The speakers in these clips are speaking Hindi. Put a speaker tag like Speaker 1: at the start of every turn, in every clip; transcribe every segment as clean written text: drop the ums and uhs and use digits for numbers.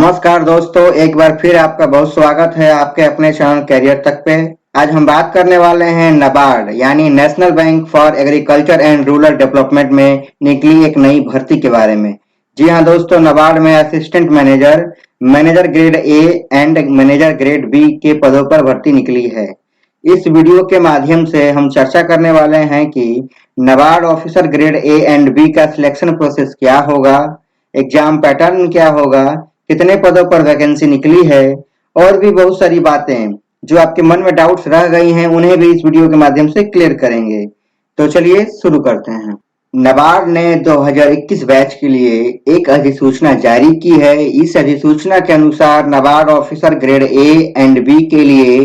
Speaker 1: नमस्कार दोस्तों, एक बार फिर आपका बहुत स्वागत है आपके अपने चैनल कैरियर तक पे। आज हम बात करने वाले हैं नाबार्ड यानी national bank for agriculture and rural development में निकली एक नई भर्ती के बारे में। जी हाँ दोस्तों, नाबार्ड में assistant manager, manager grade A and manager grade B के पदों पर भर्ती निकली है। इस वीडियो के माध्यम से हम चर्चा करने वाले हैं कि NABARD officer grade A and B का सिलेक्शन प्रोसेस क्या होगा, एग्जाम पैटर्न क्या होगा, कितने पदों पर वैकेंसी निकली है और भी बहुत सारी बातें जो आपके मन में डाउट्स रह गई हैं उन्हें भी इस वीडियो के माध्यम से क्लियर करेंगे। तो चलिए शुरू करते हैं। नाबार्ड ने 2021 बैच के लिए एक अधिसूचना जारी की है। इस अधिसूचना के अनुसार NABARD officer grade A and B के लिए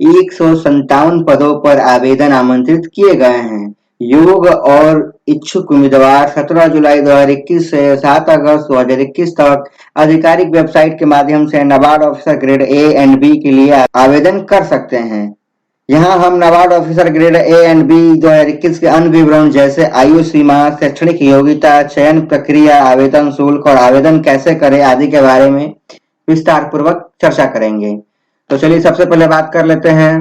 Speaker 1: 157 पदों पर आवेदन आमंत्रित किए गए हैं। योग्य और इच्छुक उम्मीदवार 17 जुलाई 2021 से 7 अगस्त 2021 तक आधिकारिक वेबसाइट के माध्यम से NABARD officer grade A and B के लिए आवेदन कर सकते हैं। यहाँ हम NABARD officer grade A and B 2021 के अन्य विवरण जैसे आयु सीमा, शैक्षणिक योग्यता, चयन प्रक्रिया, आवेदन शुल्क और आवेदन कैसे करें आदि के बारे में विस्तार पूर्वक चर्चा करेंगे। तो चलिए सबसे पहले बात कर लेते हैं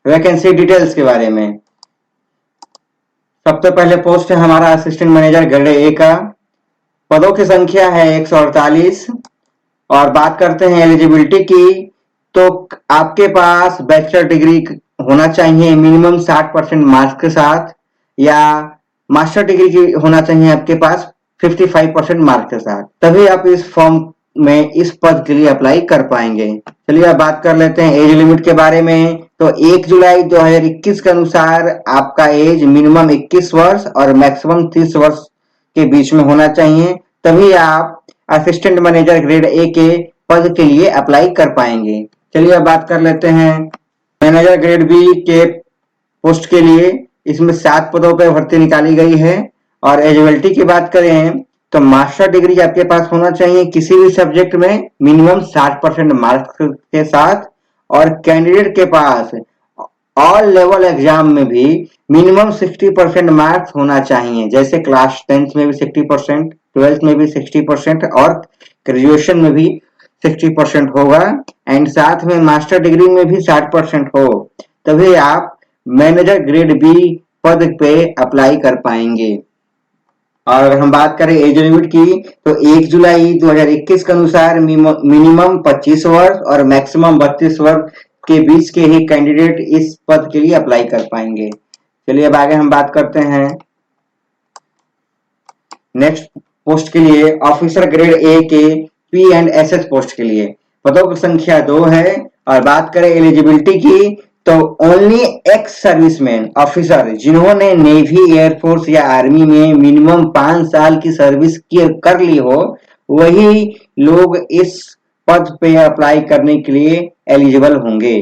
Speaker 1: वैकेंसी डिटेल्स के बारे में। सबसे पहले पोस्ट है हमारा असिस्टेंट मैनेजर ग्रेड ए का। पदों की संख्या है 148। और बात करते हैं एलिजिबिलिटी की, तो आपके पास बैचलर डिग्री होना चाहिए मिनिमम 60% मार्क्स के साथ, या मास्टर डिग्री की होना चाहिए आपके पास 55% मार्क्स के साथ, तभी आप इस फॉर्म में इस पद के लिए अप्लाई कर पाएंगे। चलिए अब बात कर लेते हैं एज लिमिट के बारे में। तो 1 जुलाई 2021 के अनुसार आपका एज मिनिमम 21 वर्ष और मैक्सिमम 30 वर्ष के बीच में होना चाहिए, तभी आप असिस्टेंट मैनेजर ग्रेड ए के पद के लिए अप्लाई कर पाएंगे। चलिए अब बात कर लेते हैं मैनेजर ग्रेड बी के पोस्ट के लिए। इसमें 7 पदों पर भर्ती निकाली गई है। और एलिजिबिलिटी की बात करें तो मास्टर डिग्री आपके पास होना चाहिए किसी भी सब्जेक्ट में मिनिमम 60% मार्क्स के साथ, और कैंडिडेट के पास ऑल लेवल एग्जाम में भी मिनिमम 60% मार्क्स होना चाहिए, जैसे क्लास 10th में भी 60%, 12th में भी 60% और ग्रेजुएशन में भी 60% होगा, एंड साथ में मास्टर डिग्री में भी 60% हो, तभी आप मैनेजर ग्रेड बी पद पे अप्लाई कर पाएंगे। और अगर हम बात करें एज लिमिट की, तो 1 जुलाई 2021 के अनुसार मिनिमम 25 वर्ष और मैक्सिमम 32 वर्ष के बीच के ही कैंडिडेट इस पद के लिए अप्लाई कर पाएंगे। चलिए अब आगे हम बात करते हैं नेक्स्ट पोस्ट के लिए, ऑफिसर ग्रेड ए के P and S S post के लिए। पदों की संख्या 2 है। और बात करें एलिजिबिलिटी की, तो ओनली एक्स सर्विसमैन ऑफिसर जिन्होंने नेवी, एयरफोर्स या आर्मी में मिनिमम 5 साल की सर्विस कर ली हो, वही लोग इस पद पे अप्लाई करने के लिए एलिजिबल होंगे।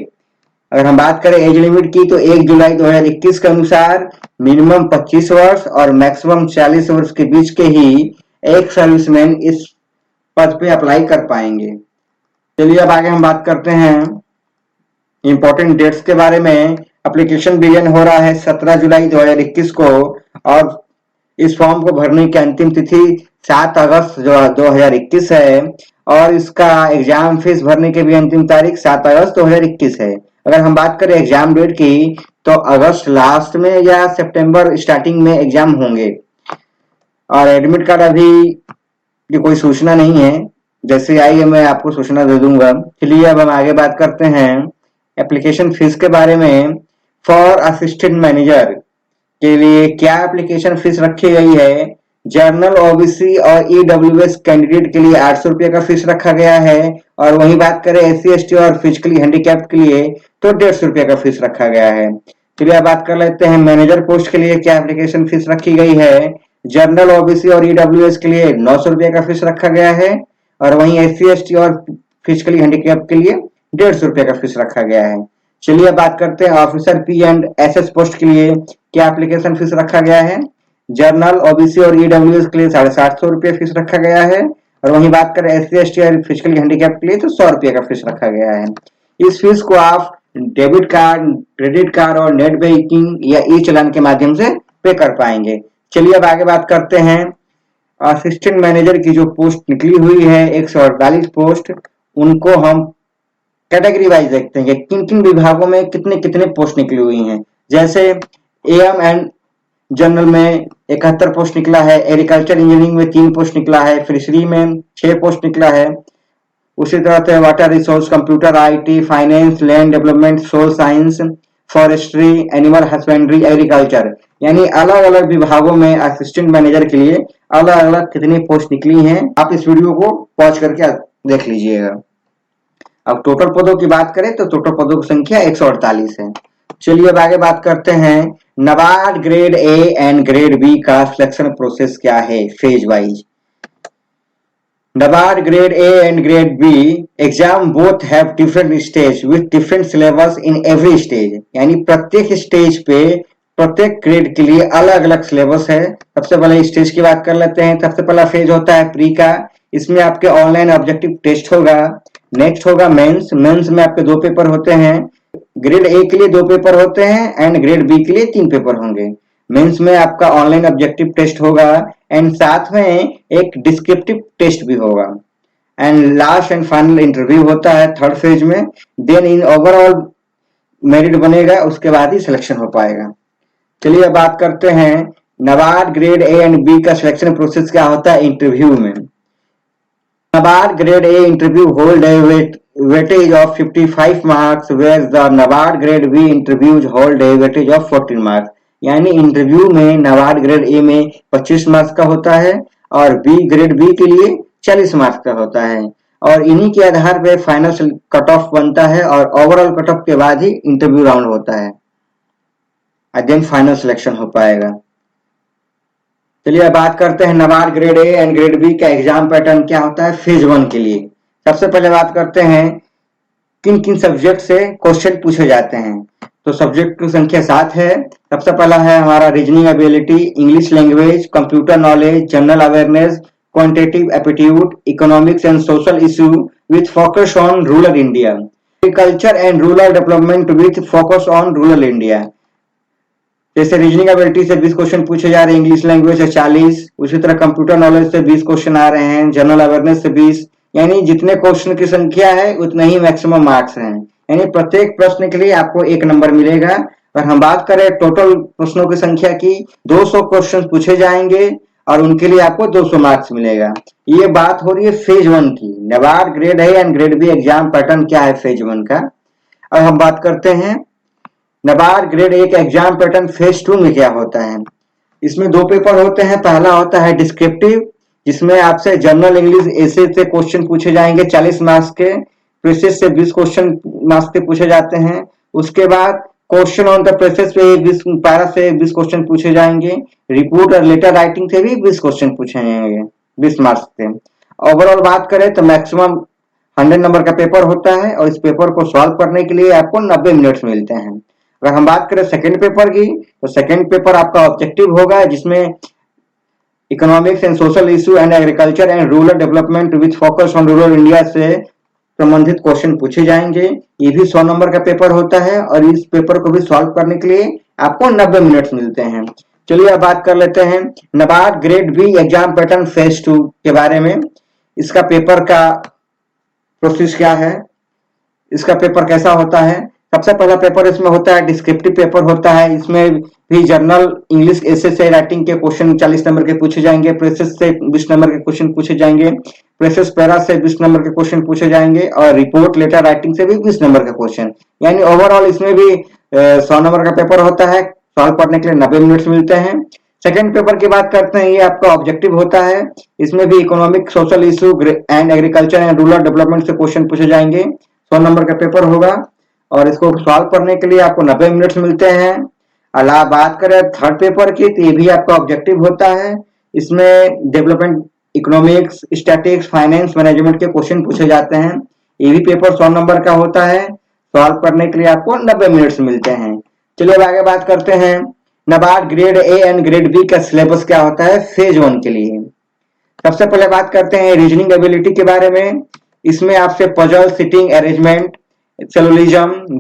Speaker 1: अगर हम बात करें एज लिमिट की, तो 1 जुलाई 2021 के अनुसार मिनिमम 25 वर्ष और मैक्सिमम 40 वर्ष के बीच के ही एक सर्विसमैन इस पद पे अप्लाई कर पाएंगे। चलिए अब आगे हम बात करते हैं इंपॉर्टेंट डेट्स के बारे में। एप्लीकेशन बिगिन हो रहा है 17 जुलाई 2021 को, और इस फॉर्म को भरने की अंतिम तिथि 7 अगस्त 2021 है, और इसका एग्जाम फीस भरने की भी अंतिम तारीख 7 अगस्त 2021 है। अगर हम बात करें एग्जाम डेट की, तो अगस्त लास्ट में या सितंबर स्टार्टिंग में एग्जाम होंगे। और एडमिट कार्ड अभी कोई सूचना नहीं है, जैसे आई है मैं आपको सूचना दे दूंगा। चलिए अब हम आगे बात करते हैं एप्लीकेशन फीस के बारे में। फॉर असिस्टेंट मैनेजर के लिए क्या एप्लीकेशन फीस रखी गई है? जर्नल, ओबीसी और ईडब्ल्यूएस कैंडिडेट के लिए 800 रुपये का फीस रखा गया है। और वहीं बात करें एससी, एसटी और फिजिकली हैंडीकैप्ड के लिए तो 150 रुपये का फीस रखा गया है। चलिए अब बात कर लेते हैं मैनेजर पोस्ट के लिए क्या एप्लीकेशन फीस रखी गई है। जर्नल, ओबीसी और ईडब्ल्यूएस के लिए 900 रुपये का फीस रखा गया है, और वहीं एससी, एसटी और फिजिकली हैंडीकैप्ड के लिए 150 रुपये का फीस रखा गया है। चलिए बात करते हैं officer P and SS post के लिए क्या एप्लीकेशन फीस रखा गया है। जर्नल, ओबीसी और ईडब्ल्यूएस के लिए 750 रुपये फीस रखा गया है, और वहीं बात करें एससी, एसटी और फिजिकली हैंडीकैप्ड के लिए तो 100 रुपये का फीस रखा गया है। इस फीस को आप डेबिट कार्ड, क्रेडिट कार्ड और नेट बैंकिंग या ई चालान के माध्यम से पे कर पाएंगे। चलिए अब आगे बात करते हैं असिस्टेंट मैनेजर की जो पोस्ट निकली हुई है 148 पोस्ट, उनको हम कैटेगरी वाइज देखते हैं कि किन किन विभागों में कितने कितने पोस्ट निकली हुई हैं। जैसे एएम एंड जनरल में 71 पोस्ट निकला है, एग्रीकल्चर इंजीनियरिंग में 3 पोस्ट निकला है, फिशरी में 6 पोस्ट निकला है। उसी तरह से water resource, computer, IT, finance, land development, soil science, forestry, animal husbandry, agriculture, यानी अलग अलग विभागों में असिस्टेंट मैनेजर के लिए अलग अलग कितनी पोस्ट निकली हैं, आप इस वीडियो को पॉज करके देख लीजिएगा। अब टोटल पदों की बात करें तो टोटल पदों की संख्या 148 है। चलिए अब आगे बात करते हैं NABARD grade A and grade B का सिलेक्शन प्रोसेस क्या है phase wise. NABARD grade A and grade B exam both have different stage with different syllabus in every stage, यानी प्रत्येक स्टेज पे प्रत्येक ग्रेड के लिए अलग अलग सिलेबस है। सबसे पहले स्टेज की बात कर लेते हैं। सबसे पहला फेज होता है प्री का, इसमें आपके ऑनलाइन ऑब्जेक्टिव टेस्ट होगा। नेक्स्ट होगा मेंस, मेंस में आपके 2 पेपर होते हैं। ग्रेड ए के लिए 2 पेपर होते हैं एंड ग्रेड बी के लिए 3 पेपर होंगे। मेंस में आपका ऑनलाइन ऑब्जेक्टिव टेस्ट होगा एंड साथ में एक डिस्क्रिप्टिव टेस्ट भी होगा and last and final interview होता है थर्ड फेज में। देन इन ओवरऑल मेरिट बनेगा, उसके बाद ही सिलेक्शन हो पाएगा। चलिए अब बात करते हैं NABARD grade A and B का सिलेक्शन प्रोसेस क्या होता है इंटरव्यू में। NABARD grade A interview hold a weightage of 55 marks whereas the NABARD grade B interviews hold a weightage of 14 marks, यानी इंटरव्यू में NABARD ग्रेड ए में 25 मार्क्स का होता है और बी ग्रेड बी के लिए 40 मार्क्स का होता है और इन्हीं के आधार पर फाइनल कट ऑफ बनता है और ओवरऑल कट ऑफ के बाद ही इंटरव्यू राउंड होता है और देन फाइनल सिलेक्शन हो पाएगा। चलिए अब बात करते हैं NABARD grade A and grade B का एग्जाम पैटर्न क्या होता है फेज 1 के लिए। सबसे पहले बात करते हैं किन किन सब्जेक्ट से क्वेश्चन पूछे जाते हैं। तो सब्जेक्ट की संख्या 7 है। सबसे पहला है हमारा reasoning ability, English language, computer knowledge, general awareness, quantitative aptitude, economics and social issue with focus on rural India, agriculture and rural development with focus on rural India. जैसे रीजनिंग एबिलिटी से 20 क्वेश्चन पूछे जा रहे हैं, इंग्लिश लैंग्वेज से 40, उसी तरह कंप्यूटर नॉलेज से 20 क्वेश्चन आ रहे हैं, जनरल अवेयरनेस से 20, यानी जितने क्वेश्चन की संख्या है उतने ही मैक्सिमम मार्क्स हैं, यानी प्रत्येक प्रश्न के लिए आपको 1 नंबर मिलेगा। और हम बात करें टोटल प्रश्नों की संख्या की, 200 क्वेश्चन पूछे जाएंगे और उनके लिए आपको 200 मार्क्स मिलेगा। ये बात हो रही है फेज 1 की। NABARD grade A and grade B exam pattern क्या है फेज 1 का। अब हम बात करते हैं NABARD ग्रेड ए का एग्जाम पैटर्न फेज 2 में क्या होता है। इसमें 2 पेपर होते हैं। पहला होता है डिस्क्रिप्टिव, जिसमें आपसे जनरल इंग्लिश ऐसे से क्वेश्चन पूछे जाएंगे 40 मार्क्स के, प्रेसेस से 20 क्वेश्चन मार्क्स के पूछे जाते हैं। उसके बाद क्वेश्चन ऑन द प्रेसेस पे 20 पैरा से 20 क्वेश्चन पूछे जाएंगे। रिपोर्ट और लेटर राइटिंग से भी 20 क्वेश्चन पूछे जाएंगे 20 मार्क्स के। ओवरऑल बात करें तो मैक्सिमम 100 नंबर का पेपर होता है और इस पेपर को सॉल्व करने के लिए आपको 90 मिनट्स मिलते हैं। अगर हम बात करें सेकंड पेपर की, तो सेकंड पेपर आपका ऑब्जेक्टिव होगा, जिसमें economics and social issue and agriculture and rural development with focus on rural India से संबंधित क्वेश्चन पूछे जाएंगे। ये भी 100 नंबर का पेपर होता है और इस पेपर को भी सॉल्व करने के लिए आपको 90 मिनट्स मिलते हैं। चलिए अब बात कर लेते हैं NABARD grade B exam pattern phase 2 के बारे में। इसका पेपर का प्रोसेस क्या है, इसका पेपर कैसा होता है। सबसे पहला पेपर इसमें होता है डिस्क्रिप्टिव पेपर होता है। इसमें भी जनरल इंग्लिश ऐसे से राइटिंग के क्वेश्चन 40 नंबर के पूछे जाएंगे, प्रेसेस से 20 नंबर के क्वेश्चन पूछे जाएंगे, प्रेसेस पैरा से 20 नंबर के क्वेश्चन पूछे जाएंगे और रिपोर्ट लेटर राइटिंग से भी 20 नंबर का क्वेश्चन, यानी ओवरऑल इसमें भी 100 नंबर का पेपर होता है। सॉल्व करने के लिए 90 मिनट्स मिलते हैं। सेकेंड पेपर की बात करते हैं, ये आपका ऑब्जेक्टिव होता है। इसमें भी economic, social issue and agriculture and rural development से क्वेश्चन पूछे जाएंगे। 100 नंबर का पेपर होगा और इसको सॉल्व करने के लिए आपको 90 मिनट्स मिलते हैं। अला बात करें थर्ड पेपर की, तो ये भी आपका ऑब्जेक्टिव होता है। इसमें development, economics, statics, finance, management के क्वेश्चन पूछे जाते हैं। ये भी पेपर 100 नंबर का होता है। सॉल्व करने के लिए आपको 90 मिनट्स मिलते हैं। चलिए अब आगे बात करते हैं NABARD grade A and grade B का सिलेबस क्या होता है फेज 1 के लिए। सबसे पहले बात करते हैं रीजनिंग एबिलिटी के बारे में। इसमें आपसे puzzle, sitting arrangement, syllogism,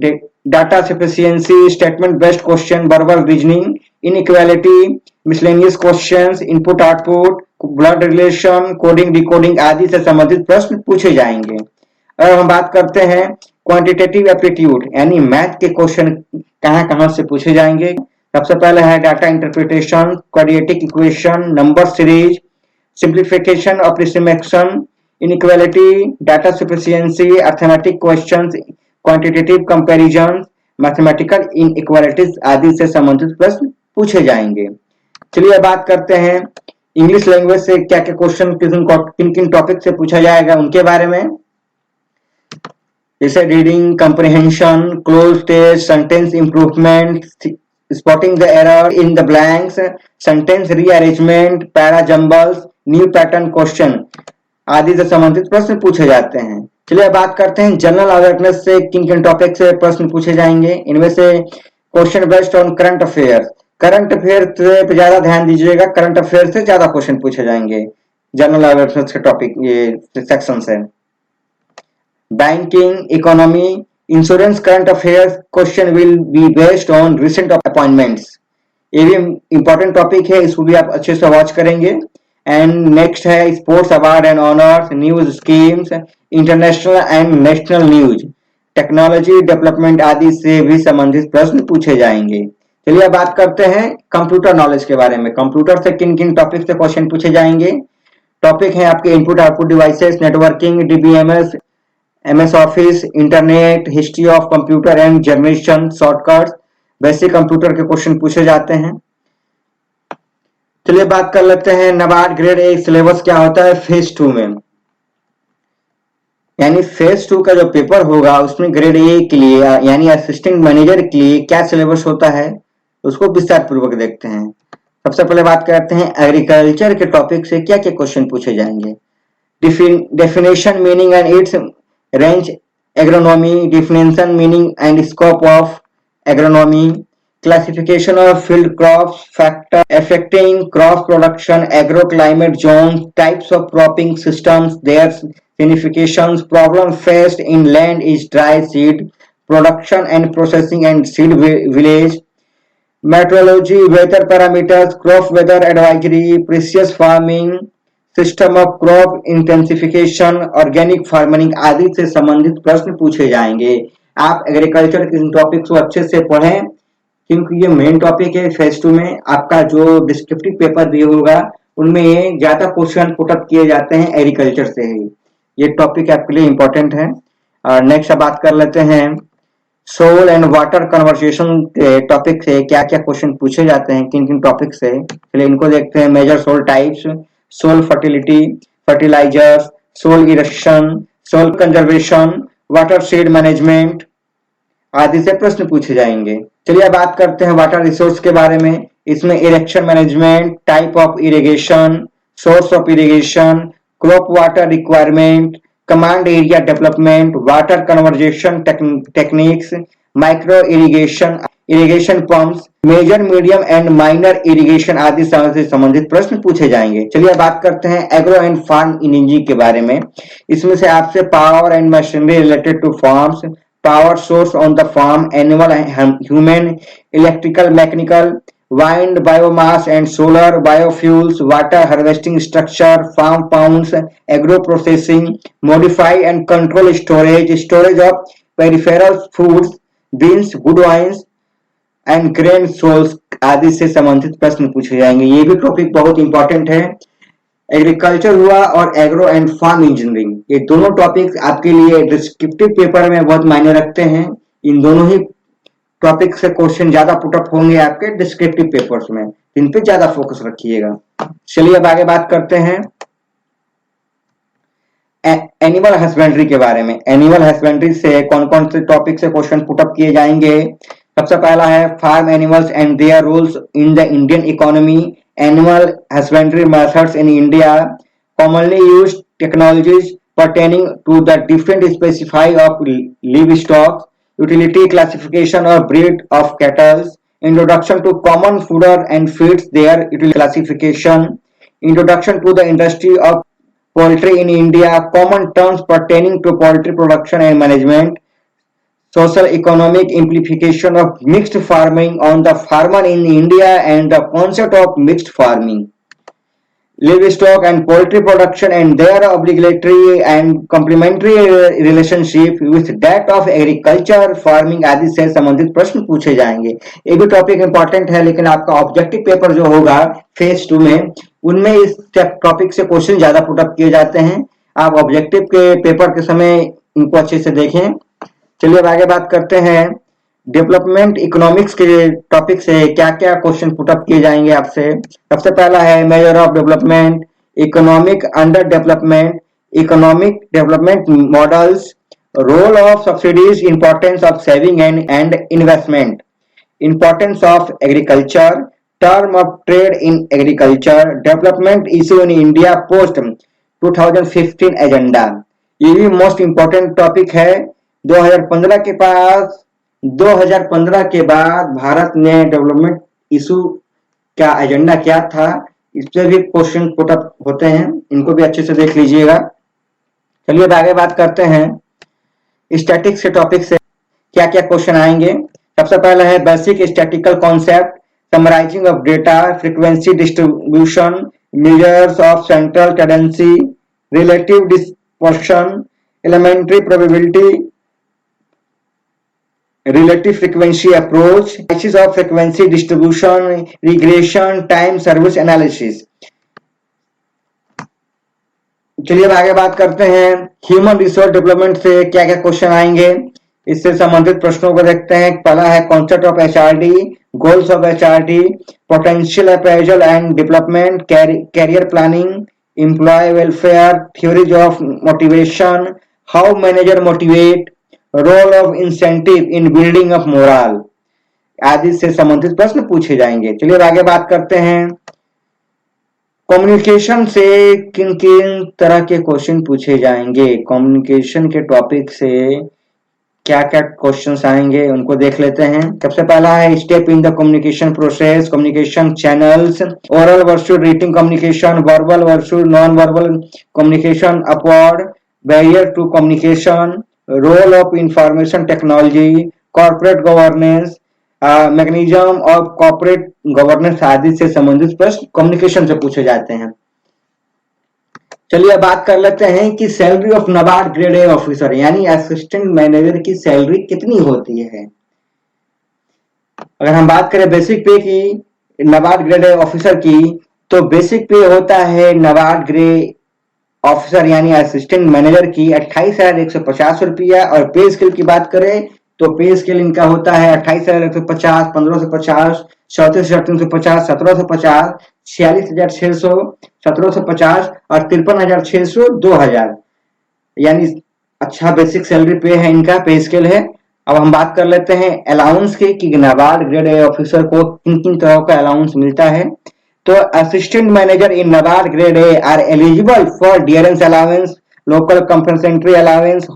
Speaker 1: data sufficiency, statement based question, verbal reasoning, inequality, miscellaneous questions, input output, blood relation, coding decoding आदि से संबंधित प्रश्न पूछे जाएंगे। अब हम बात करते हैं क्वांटिटेटिव एप्टीट्यूड यानी मैथ के क्वेश्चन कहां से पूछे जाएंगे। सबसे पहले है data interpretation, quadratic equation, number series, simplification, approximation, inequality, data sufficiency, arithmetic questions, quantitative comparison, mathematical inequalities आदि से संबंधित प्रश्न पूछे जाएंगे। चलिए बात करते हैं इंग्लिश लैंग्वेज से क्या क्या क्वेश्चन किन किन टॉपिक से पूछा जाएगा उनके बारे में। जैसे reading comprehension, cloze test, sentence improvement, spotting the error in the blanks, sentence rearrangement, para jumbles, new pattern question आदि से संबंधित प्रश्न पूछे जाते हैं। चलिए बात करते हैं जनरल अवेयरनेस से किन किन टॉपिक से प्रश्न पूछे जाएंगे। इनमें से question based on current affairs, current affair पे ज्यादा ध्यान दीजिएगा, करंट अफेयर से ज्यादा क्वेश्चन पूछे जाएंगे जनरल अवेयरनेस के टॉपिक ये सेक्शन से। Banking, economy, insurance, current affairs question will be based on recent appointments. ये भी इंपॉर्टेंट टॉपिक है, इसको भी आप अच्छे से वॉच करेंगे। एंड नेक्स्ट है sports award and honours, news schemes, international and national news, technology development आदि से भी संबंधित प्रश्न पूछे जाएंगे। चलिए अब बात करते हैं कंप्यूटर नॉलेज के बारे में। कंप्यूटर से किन किन टॉपिक से क्वेश्चन पूछे जाएंगे। टॉपिक है आपके input output devices, networking, DBMS, MS office, internet, history of computer and generation, shortcuts, basic computer के क्वेश्चन पूछे जाते हैं। चलिए बात कर लेते हैं नाबार्ड ग्रेड ए सिलेबस क्या होता है फेज 2 में। यानी फेज 2 का जो पेपर होगा उसमें ग्रेड ए के लिए यानी असिस्टेंट मैनेजर के लिए क्या सिलेबस होता है उसको विस्तार पूर्वक देखते हैं। सबसे पहले बात करते हैं एग्रीकल्चर के टॉपिक से क्या क्या क्वेश्चन पूछे जाएंगे। Definition, meaning and it's range, agronomy, definition, meaning and scope of agronomy, classification of field crops, factor affecting crop production, agroclimate zones, types of cropping systems, their significations, problem faced in land is dry seed production and processing and seed village, meteorology, weather parameters, crop weather advisory, precious farming, system of crop intensification, organic farming आदि से संबंधित प्रश्न पूछे जाएंगे। आप एग्रीकल्चर के टॉपिक्स को अच्छे से पढ़ें क्योंकि ये मेन टॉपिक है फेज 2 में। आपका जो डिस्क्रिप्टिव पेपर भी होगा उनमें ज्यादा क्वेश्चन पुटअप किए जाते हैं एग्रीकल्चर से ही। ये टॉपिक आपके लिए इंपॉर्टेंट है। और नेक्स्ट बात कर लेते हैं soil and water conversation topic से क्या क्या क्वेश्चन पूछे जाते हैं किन किन टॉपिक से। चलिए इनको देखते हैं। Major soil types, soil fertility, fertilizers, soil erosion, soil conservation, watershed management आदि से प्रश्न पूछे जाएंगे। चलिए अब बात करते हैं वाटर रिसोर्स के बारे में। इसमें irrigation management, type of irrigation, source of irrigation, crop water requirement, command area development, water conversation techniques, micro irrigation, irrigation pumps, major, medium and minor irrigation आदि से संबंधित प्रश्न पूछे जाएंगे। चलिए बात करते हैं एग्रो एंड फार्म इंजीनियरिंग के बारे में। इसमें से आपसे power and machinery related to farms, power source on the farm, animal, human, electrical, mechanical, wind, biomass and solar, biofuels, water harvesting structure, farm pounds, agro processing, modify and control storage, storage of peripheral foods, beans, good wines and grain soils आदि से संबंधित प्रश्न पूछे जाएंगे। ये भी टॉपिक बहुत इंपॉर्टेंट है। एग्रीकल्चर हुआ और एग्रो एंड फार्म इंजीनियरिंग, ये दोनों टॉपिक्स आपके लिए डिस्क्रिप्टिव पेपर में बहुत मायने रखते हैं। इन दोनों ही टॉपिक से क्वेश्चन ज्यादा पुटअप होंगे आपके डिस्क्रिप्टिव पेपर्स में, इन पे ज्यादा फोकस रखिएगा। चलिए अब आगे बात करते हैं एनिमल हस्बेंड्री के बारे में। एनिमल हस्बेंड्री से कौन कौन से टॉपिक से क्वेश्चन पुटअप किए जाएंगे। सबसे पहला है farm animals and their roles in the Indian economy, animal husbandry methods in India, commonly used technologies pertaining to the different species of livestock, utility, classification or breed of cattle, introduction to common fodder and feeds, their utility classification, introduction to the industry of poultry in India, common terms pertaining to poultry production and management, social economic implication of mixed farming on the farmer in India and the concept of mixed farming, livestock and poultry production and their obligatory and complementary relationship with that of agriculture farming आदि से संबंधित प्रश्न पूछे जाएंगे। ये भी टॉपिक इंपॉर्टेंट है, लेकिन आपका ऑब्जेक्टिव पेपर जो होगा फेज 2 में, उनमें इस टॉपिक से क्वेश्चन ज्यादा पुटअप किए जाते हैं। आप ऑब्जेक्टिव के पेपर के समय इनको अच्छे से देखें। चलिए अब आगे बात करते हैं डेवलपमेंट इकोनॉमिक्स के टॉपिक से क्या क्या क्वेश्चन पुटअप किए जाएंगे आपसे। सबसे पहला है measure of development, economic under development, economic development models, role of subsidies, importance of saving and investment, importance of agriculture, term of trade in agriculture, development issue in India post 2015 agenda. ये भी मोस्ट इंपॉर्टेंट टॉपिक है। 2015 के बाद भारत ने डेवलपमेंट इशू का एजेंडा क्या था, इस पे भी क्वेश्चन पुटअप होते हैं, इनको भी अच्छे से देख लीजिएगा। चलिए अब आगे बात करते हैं स्टैटिक्स के टॉपिक से क्या क्या क्वेश्चन आएंगे। सबसे पहला है basic statistical concept, summarising of data, frequency distribution, measures of central tendency, relative dispersion, elementary probability, relative frequency approach, analysis of frequency distribution, regression, time series analysis। चलिए अब आगे बात करते हैं ह्यूमन रिसोर्स डेवलपमेंट से क्या क्या क्वेश्चन आएंगे, इससे संबंधित प्रश्नों को देखते हैं। पहला है concept of HRD, goals of HRD, potential appraisal and development, career planning, employee welfare, theories of motivation, how manager motivate, role of incentive in building of morale आदि से संबंधित प्रश्न पूछे जाएंगे। चलिए आगे बात करते हैं कम्युनिकेशन से किन किन तरह के क्वेश्चन पूछे जाएंगे। कम्युनिकेशन के टॉपिक से क्या क्या क्वेश्चंस आएंगे उनको देख लेते हैं। सबसे पहला है step in the communication process, communication channels, oral versus written communication, verbal versus non verbal communication, upward, barrier to communication, role of information technology, corporate governance, mechanism of corporate governance आदि से संबंधित प्रश्न कम्युनिकेशन से पूछे जाते हैं। चलिए बात कर लेते हैं कि salary of NABARD grade A officer यानी असिस्टेंट मैनेजर की सैलरी कितनी होती है। अगर हम बात करें बेसिक पे की नाबार्ड ग्रेड ए ऑफिसर की, तो बेसिक पे होता है नाबार्ड ग्रेड ऑफिसर यानी असिस्टेंट मैनेजर की 28,150 रुपया, और पे स्केल की बात करें तो पे स्केल इनका होता है 28,150, 1550, 34,350, 1750, 46,600, 1750 और 53,600, 2,000 यानी अच्छा बेसिक सैलरी पे है, इनका पे स्केल है। अब हम बात कर लेते हैं अलाउंस की कि नाबार्ड ग्रेड ए ऑफिसर को किन किन तरह का अलाउंस मिलता है। तो assistant manager in NABARD grade A are eligible for dearness allowance, local compensatory allowance,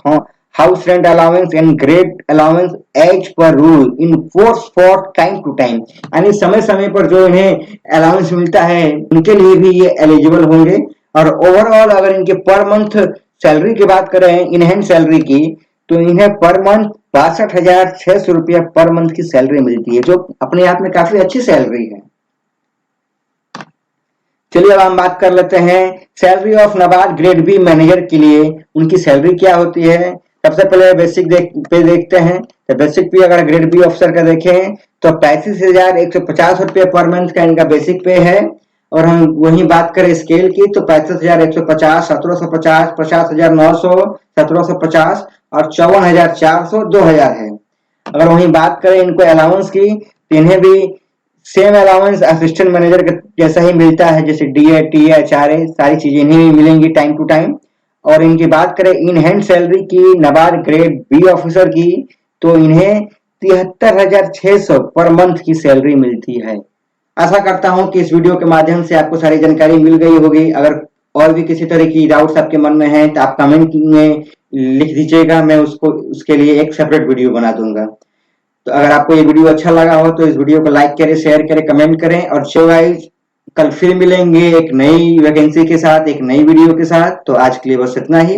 Speaker 1: house rent allowance and grade allowance as per rule in force for time to time, यानी समय समय पर जो इन्हें अलाउंस मिलता है उनके लिए भी ये एलिजिबल होंगे। और ओवरऑल अगर इनके पर मंथ सैलरी की बात करें इन हैंड सैलरी की, तो इन्हें पर मंथ 62,600 रुपया पर मंथ की सैलरी मिलती है, जो अपने आप में काफी अच्छी सैलरी है। चलिए अब हम बात कर लेते हैं salary of NABARD grade B manager के लिए उनकी सैलरी क्या होती है। सबसे पहले बेसिक पे देखते हैं। तो बेसिक पे अगर ग्रेड बी ऑफिसर का देखें तो 35,150 रुपये पर मंथ का इनका बेसिक पे है। और हम वही बात करें स्केल की तो 35,150, 1750, 50,900, 1750 और 54,400, 2,000 है। अगर वही बात करें इनको अलाउंस की तो इन्हें भी सेम अलाउंस असिस्टेंट मैनेजर जैसा ही मिलता है, जैसे डीए, टीए, एचआरए सारी चीजें इन्हें मिलेंगी टाइम टू टाइम। और इनकी बात करें इन हैंड सैलरी की नाबार्ड ग्रेड बी ऑफिसर की, तो इन्हें 73,600 पर मंथ की सैलरी मिलती है। आशा करता हूं कि इस वीडियो के माध्यम से आपको सारी जानकारी मिल गई होगी। अगर और भी किसी तरह की डाउट्स आपके मन में हैं तो आप कमेंट में लिख दीजिएगा, मैं उसके लिए एक सेपरेट वीडियो बना दूंगा। तो अगर आपको ये वीडियो अच्छा लगा हो तो इस वीडियो को लाइक करें, शेयर करें, कमेंट करें। और जो गाइस कल फिर मिलेंगे एक नई वैकेंसी के साथ, एक नई वीडियो के साथ। तो आज के लिए बस इतना ही।